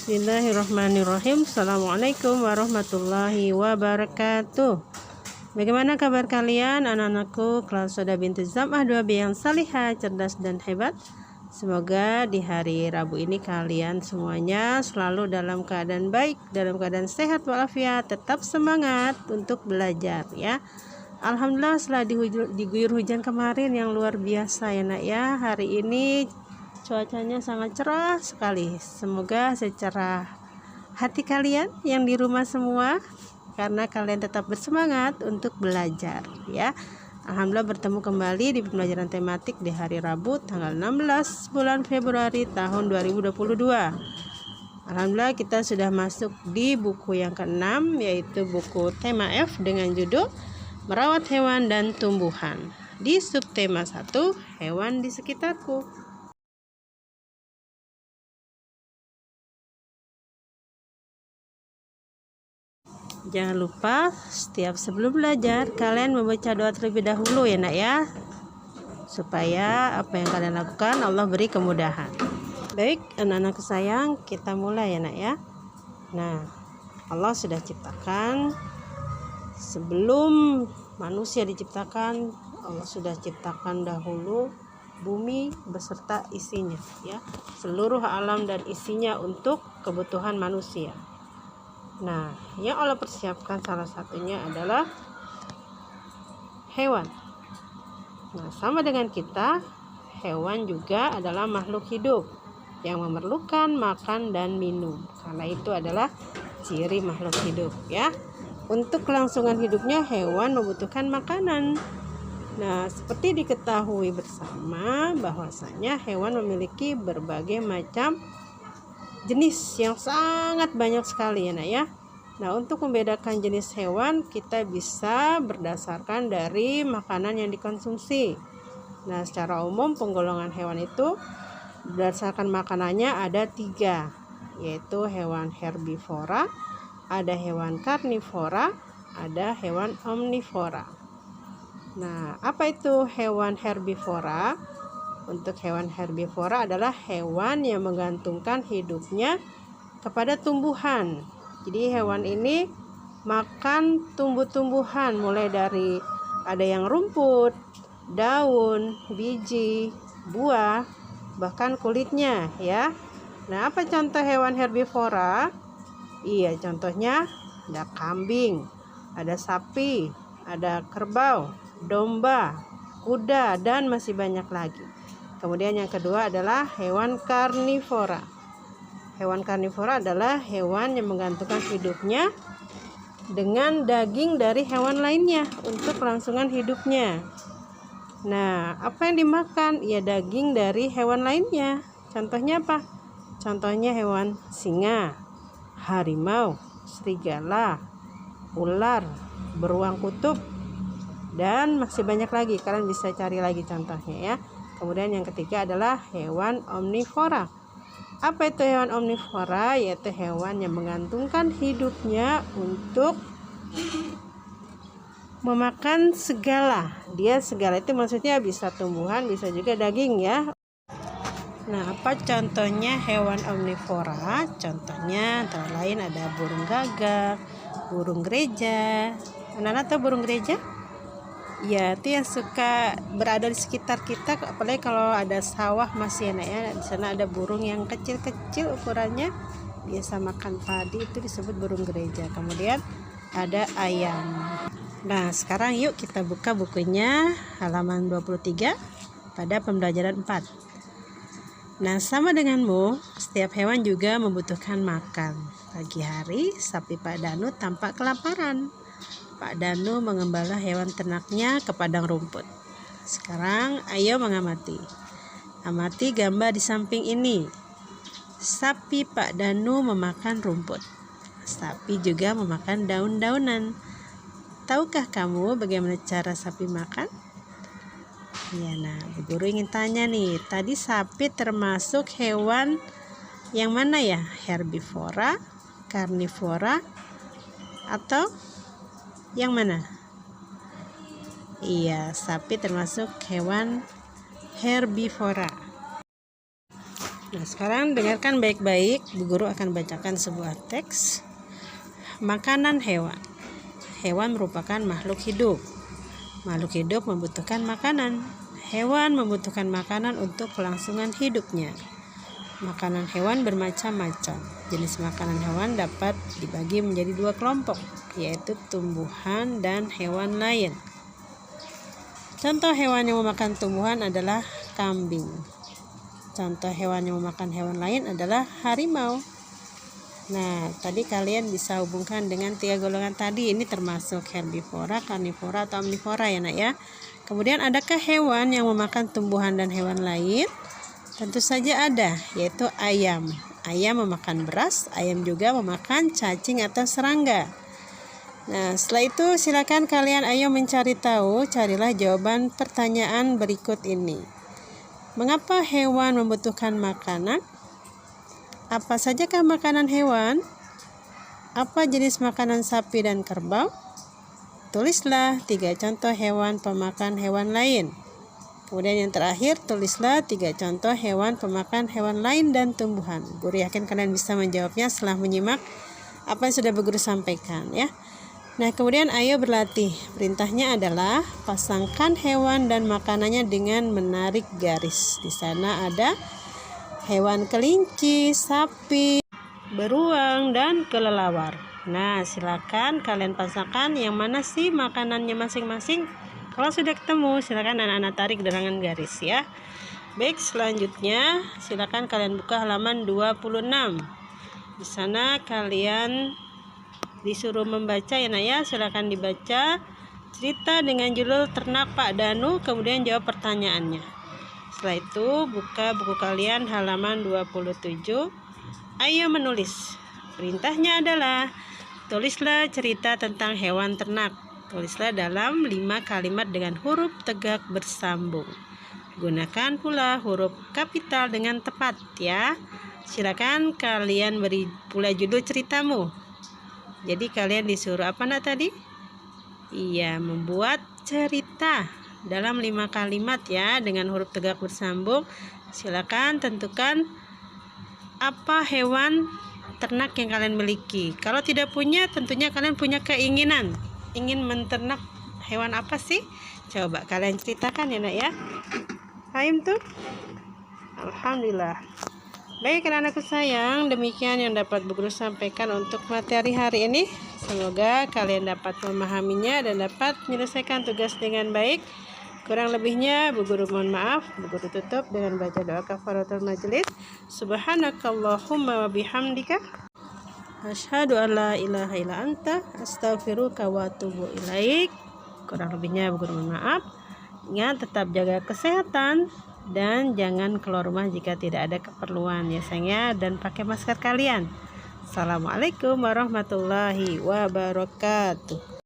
Bismillahirrahmanirrahim. Assalamualaikum warahmatullahi wabarakatuh. Bagaimana kabar kalian anak-anakku kelas Soda binti Zam'ah 2B yang salihah, cerdas dan hebat? Semoga di hari Rabu ini kalian semuanya selalu dalam keadaan baik, dalam keadaan sehat walafiat, tetap semangat untuk belajar ya. Alhamdulillah setelah diguyur hujan kemarin yang luar biasa ya nak ya, hari ini cuacanya sangat cerah sekali. Semoga secara hati kalian yang di rumah semua, karena kalian tetap bersemangat untuk belajar ya. Alhamdulillah bertemu kembali di pembelajaran tematik di hari Rabu tanggal 16 bulan Februari tahun 2022. Alhamdulillah kita sudah masuk di buku yang ke-6, yaitu buku tema F dengan judul Merawat Hewan dan Tumbuhan. Di subtema 1, hewan di sekitarku. Jangan lupa setiap sebelum belajar kalian membaca doa terlebih dahulu ya nak ya, supaya apa yang kalian lakukan Allah beri kemudahan. Baik anak-anak sayang, kita mulai ya nak ya. Nah, Allah sudah ciptakan, sebelum manusia diciptakan, Allah sudah ciptakan dahulu bumi beserta isinya ya, seluruh alam dan isinya untuk kebutuhan manusia. Nah, yang Allah persiapkan salah satunya adalah hewan. Nah, sama dengan kita, hewan juga adalah makhluk hidup yang memerlukan makan dan minum. Karena itu adalah ciri makhluk hidup ya. Untuk kelangsungan hidupnya, hewan membutuhkan makanan. Nah, seperti diketahui bersama bahwasanya hewan memiliki berbagai macam jenis yang sangat banyak sekali ya nak ya. Nah, untuk membedakan jenis hewan kita bisa berdasarkan dari makanan yang dikonsumsi. Nah, secara umum penggolongan hewan itu berdasarkan makanannya ada 3, yaitu hewan herbivora, ada hewan karnivora, ada hewan omnivora. Nah, apa itu hewan herbivora? Untuk hewan herbivora adalah hewan yang menggantungkan hidupnya kepada tumbuhan. Jadi hewan ini makan tumbuh-tumbuhan, mulai dari ada yang rumput, daun, biji, buah, bahkan kulitnya ya. Nah, apa contoh hewan herbivora? Iya, contohnya ada kambing, ada sapi, ada kerbau, domba, kuda, dan masih banyak lagi. Kemudian yang kedua adalah hewan karnivora. Hewan karnivora adalah hewan yang menggantungkan hidupnya dengan daging dari hewan lainnya untuk kelangsungan hidupnya. Nah, apa yang dimakan? Ya, daging dari hewan lainnya. Contohnya apa? Contohnya hewan singa, harimau, serigala, ular, beruang kutub, dan masih banyak lagi. Kalian bisa cari lagi contohnya ya. Kemudian yang ketiga adalah hewan omnivora. Apa itu hewan omnivora? Yaitu hewan yang menggantungkan hidupnya untuk memakan segala. Dia segala itu maksudnya bisa tumbuhan, bisa juga daging ya. Nah, apa contohnya hewan omnivora? Contohnya antara lain ada burung gagak, burung gereja. Anak-anak tahu burung gereja? Ya, itu yang suka berada di sekitar kita, apalagi kalau ada sawah masih enak ya. Di sana ada burung yang kecil-kecil ukurannya, biasa makan padi, itu disebut burung gereja. Kemudian ada ayam. Nah, sekarang yuk kita buka bukunya halaman 23 pada pembelajaran 4. Nah, sama denganmu, setiap hewan juga membutuhkan makan. Pagi hari, sapi Pak Danu tampak kelaparan. Pak Danu mengembala hewan ternaknya ke padang rumput. Sekarang ayo mengamati. Amati gambar di samping ini. Sapi Pak Danu memakan rumput. Sapi juga memakan daun-daunan. Tahukah kamu bagaimana cara sapi makan? Ya, nah, Bu Guru ingin tanya nih. Tadi sapi termasuk hewan yang mana ya? Herbivora, karnivora, atau yang mana? Iya, sapi termasuk hewan herbivora. Nah, sekarang dengarkan baik-baik. Bu Guru akan bacakan sebuah teks. Makanan hewan. Hewan merupakan makhluk hidup. Makhluk hidup membutuhkan makanan. Hewan membutuhkan makanan untuk kelangsungan hidupnya. Makanan hewan bermacam-macam. Jenis makanan hewan dapat dibagi menjadi dua kelompok, yaitu tumbuhan dan hewan lain. Contoh hewan yang memakan tumbuhan adalah kambing. Contoh hewan yang memakan hewan lain adalah harimau. Nah, tadi kalian bisa hubungkan dengan 3 golongan tadi. Ini termasuk herbivora, karnivora, atau omnivora ya nak ya. Kemudian adakah hewan yang memakan tumbuhan dan hewan lain? Tentu saja ada, yaitu ayam. Ayam memakan beras, ayam juga memakan cacing atau serangga. Nah, setelah itu silakan kalian ayo mencari tahu, carilah jawaban pertanyaan berikut ini. Mengapa hewan membutuhkan makanan? Apa sajakah makanan hewan? Apa jenis makanan sapi dan kerbau? Tulislah 3 contoh hewan pemakan hewan lain. Kemudian yang terakhir, tulislah 3 contoh hewan pemakan hewan lain dan tumbuhan. Guru yakin kalian bisa menjawabnya setelah menyimak apa yang sudah Bu Guru sampaikan ya. Nah, kemudian ayo berlatih. Perintahnya adalah pasangkan hewan dan makanannya dengan menarik garis. Di sana ada hewan kelinci, sapi, beruang, dan kelelawar. Nah, silakan kalian pasangkan yang mana sih makanannya masing-masing. Kalau sudah ketemu, silakan anak-anak tarik dengan garis ya. Baik, selanjutnya silakan kalian buka halaman 26. Di sana kalian disuruh membaca ya nak ya. Silakan dibaca cerita dengan judul Ternak Pak Danu, kemudian jawab pertanyaannya. Setelah itu buka buku kalian halaman 27. Ayo menulis. Perintahnya adalah tulislah cerita tentang hewan ternak. Tulislah dalam 5 kalimat dengan huruf tegak bersambung. Gunakan pula huruf kapital dengan tepat ya. Silakan kalian beri pula judul ceritamu. Jadi kalian disuruh apa nak tadi? Iya, membuat cerita dalam 5 kalimat ya dengan huruf tegak bersambung. Silakan tentukan apa hewan ternak yang kalian miliki. Kalau tidak punya, tentunya kalian punya keinginan ingin menternak hewan apa sih? Coba kalian ceritakan ya nak ya. Fahim tuh? Alhamdulillah. Baik anak-anakku sayang, demikian yang dapat Bu Guru sampaikan untuk materi hari ini. Semoga kalian dapat memahaminya dan dapat menyelesaikan tugas dengan baik. Kurang lebihnya Bu Guru mohon maaf. Bu Guru tutup dengan baca doa kafaratul majelis. Subhanakallahumma wa bihamdika asyhadu an la ilaha illa anta astaghfiruka wa atubu ilaik. Kurang lebihnya Bu Guru mohon maaf. Ingat tetap jaga kesehatan dan jangan keluar rumah jika tidak ada keperluan ya sayangnya, dan pakai masker kalian. Assalamualaikum warahmatullahi wabarakatuh.